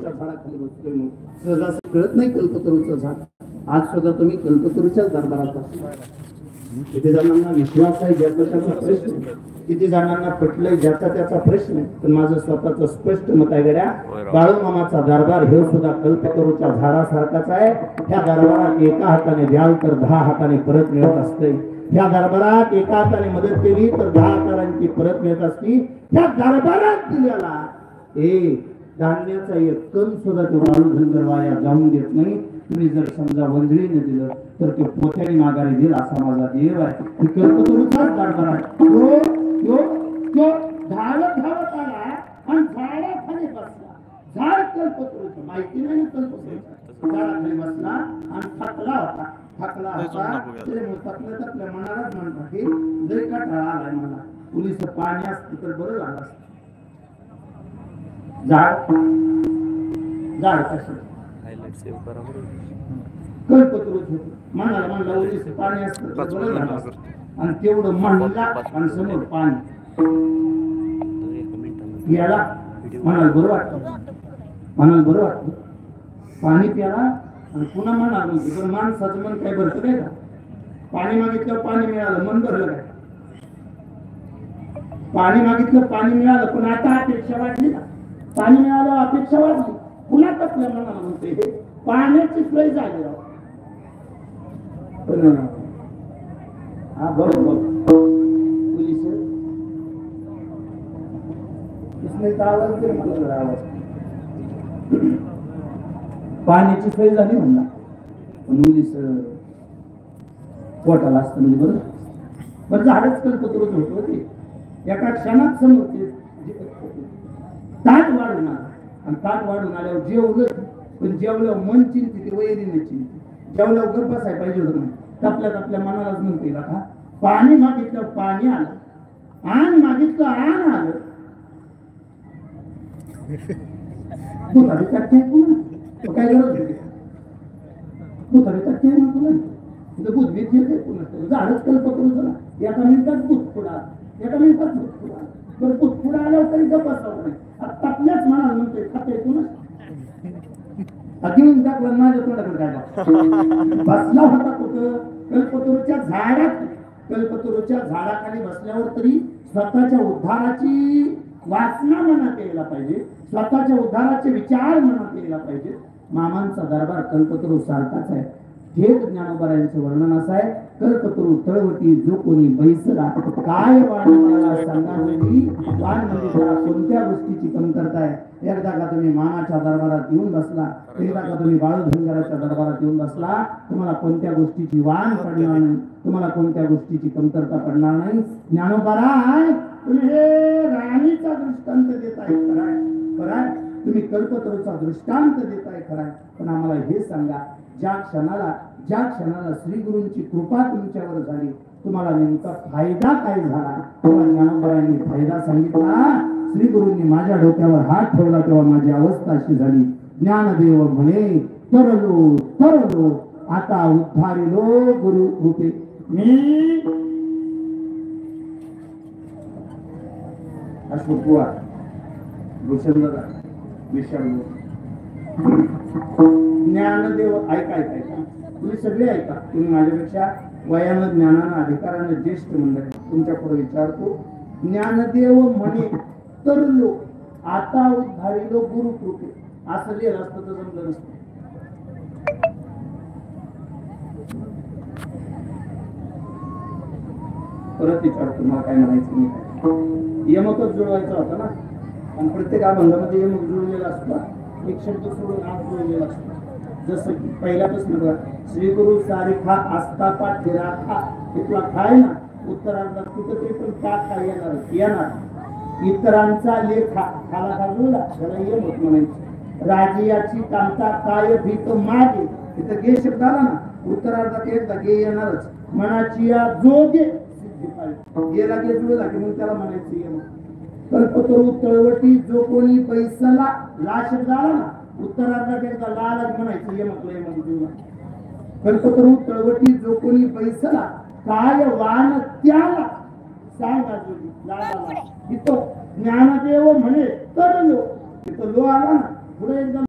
कल्पतरूच्या झाडाखाली बसलोय मग सहजा कळत नाही कल्पतरूचं झाड. आज सुद्धा तुम्ही कल्पतरूच्याच दरबारात बसला. किती जणांना विश्वास आहे ज्याचा त्याचा प्रश्न, किती जणांना पटलंय ज्याचा त्याचा प्रश्न. पण माझं स्वतःच स्पष्ट मत आहे गड्या, बाळूमामाचा दरबार हे सुद्धा कल्पतरूच्या झाडासारखाच आहे. ह्या दरबारात एका हाताने द्याल तर 10 हाताने परत मिळत असते. ह्या दरबारात एका हाताने मदत केली तर 10 हातांची परत मिळत असती. ह्या दरबारात दिलेला धान्याचा एक कण सुद्धा तो बाळू धनगर वाया जाऊन देत नाही. तुम्ही जर समजा वंजळीने दिलं तर ते पोथ्याने माघारी देईल असा माझा देव आहे. कल्पतरूचाच दरबार आहे. तो धावत धावत आला आणि झाडाखाली बसला. झाड कल्पतरूचं माहिती नाही कल्पतरूचं झाडाखाली बसला आणि थकला होता. थकला होता थकल्या मनालाच म्हणतात की लय कंटाळा आलाय मला, पोलिस पाणी असतं तर बरं झालं असतं. झाड कसं कल्पतरूच होत. मनाला म्हणला पोलिस पाणी असतं तर बरं झालं असतं. आणि तेवढं म्हणला आणि समोर पाणी प्याला. म्हणाल बरं वाटतं, म्हणाल बरं वाटतं. पाणी प्याला आणि पुन्हा म्हणाल म्हणजे पण माणसाचं मन काय भरतं नाही का. पाणी मागितलं पाणी मिळालं, मन भरलं काय. पाणी मागितलं पाणी मिळालं पण आता अपेक्षा वाढली ना. पाणी मिळालं अपेक्षा वाढली, पुन्हा कसल्या मनाला म्हणते पाण्याची सोय झाली. हा बरोबर पोलीस पाण्याची सोय झाली म्हणला. पोलीस पोटाला असत म्हणजे बरोबर. पण झाडच कल्पतरूच होत होते. एका क्षणात समोर ताट वाढून आला आणि ताट वाढून आल्यावर जेवलं. पण जेवल्यावर मन चिंती ते वैरीने चिंती. जेवल्यावर गप्प बसाय पाहिजे होतं. आपल्या मनालाच म्हणते का पाणी मागितलं पाणी आलं, आण मागितलं आण आलं. काय गरज होती झाडच कल्पतरूच ना. एका मिनिटात दूध पुडा, एका मिनिटात दूध पुडा. तर दूध पुडा आल्यावर तरी गप्प बसावं नाही. आपल्याच मनाला म्हणतोय खाते पुन्हा घेऊन टाकलं माझ्या तोंडाकडे काय बसला होता कुठं कल्पतरूच्या झाडात. कल्पतरूच्या झाडाखाली बसल्यावर तरी स्वतःच्या उद्धाराची वासना मनात यायला पाहिजे, स्वतःच्या उद्धाराचे विचार मनात यायला पाहिजे. मामांचा दरबार कल्पतरू सारखाच आहे. थेट ज्ञानोबारायांचं वर्णन असं आहे, कल्पतरू तळवटी जो कोणी बैसला काय वाण मला सांगा वाण म्हणजे त्याला कोणत्या गोष्टीची कमतरता आहे. एकदा का तुम्ही मामाच्या दरबारात येऊन बसला, एकदा का तुम्ही बाळू धनगराच्या दरबारात येऊन बसला, तुम्हाला कोणत्या गोष्टीची वाण पडणार नाही, तुम्हाला कोणत्या गोष्टीची कमतरता पडणार नाही. ज्ञानोबाराय तुम्ही हे राणीचा दृष्टांत देताय खराय, खराय तुम्ही कल्पतरूचा दृष्टांत देताय खराय. पण आम्हाला हे सांगा, ज्या क्षणाला श्री गुरूंची कृपा तुमच्यावर झाली तुम्हाला नेमका फायदा काय झाला. तेव्हा ज्ञानोबारायांनी फायदा सांगितला. श्री गुरूंनी माझ्या डोक्यावर हात ठेवला तेव्हा माझी अवस्था अशी झाली. ज्ञानदेव म्हणे तरलो तरलो आता उद्धारिलो गुरु रूपे मी. अशोकुआ भूषणदादा विशाल ज्ञानदेव ऐका ऐका ऐका तुम्ही सगळे ऐका. तुम्ही माझ्यापेक्षा वयानं ज्ञानानं अधिकारानं ज्येष्ठ मंडळी. तुमच्या पुढे विचारतो. ज्ञानदेव म्हणे तरलो आता उद्धारिलो गुरु कृपे. असं लिहिलं असतं तर जमलं नसतं. परत विचारतो मला काय म्हणायचं नाही. यमकच जुळवायचा होता ना. आणि प्रत्येक अभंगामध्ये यमक जुळलेला असतो. एक शब्द सोडून आत जुळलेला असतो. जसं की पहिल्यापासून बघा श्री गुरु सारिखा आस्थापा ठिराखा इथला खाय ना उत्तरांचा कुठेतरी पण का काय येणार. इतरांचा लेखा खाला खाजूला त्याला यमक म्हणायचं. राजियाची कांता काय भीत मागे इथं गे शब्द आला ना उत्तरार्धात एकदा गे येणारच. मनाची या जोगे गेला गे जुळला की मग त्याला म्हणायचं यमक. कल्पतरू तळवटी जो कोणी बैसला ला शब्द आला ना उत्तरार्धात एकदा लालच म्हणायचं यमकला यमक जुळला. कल्पतरू तळवटी जो कोणी बैसला काय वाण त्याला सांगा जुळली लाला. इथं ज्ञानदेव म्हणे तरलो. इथं लो आला ना पुढे एकदा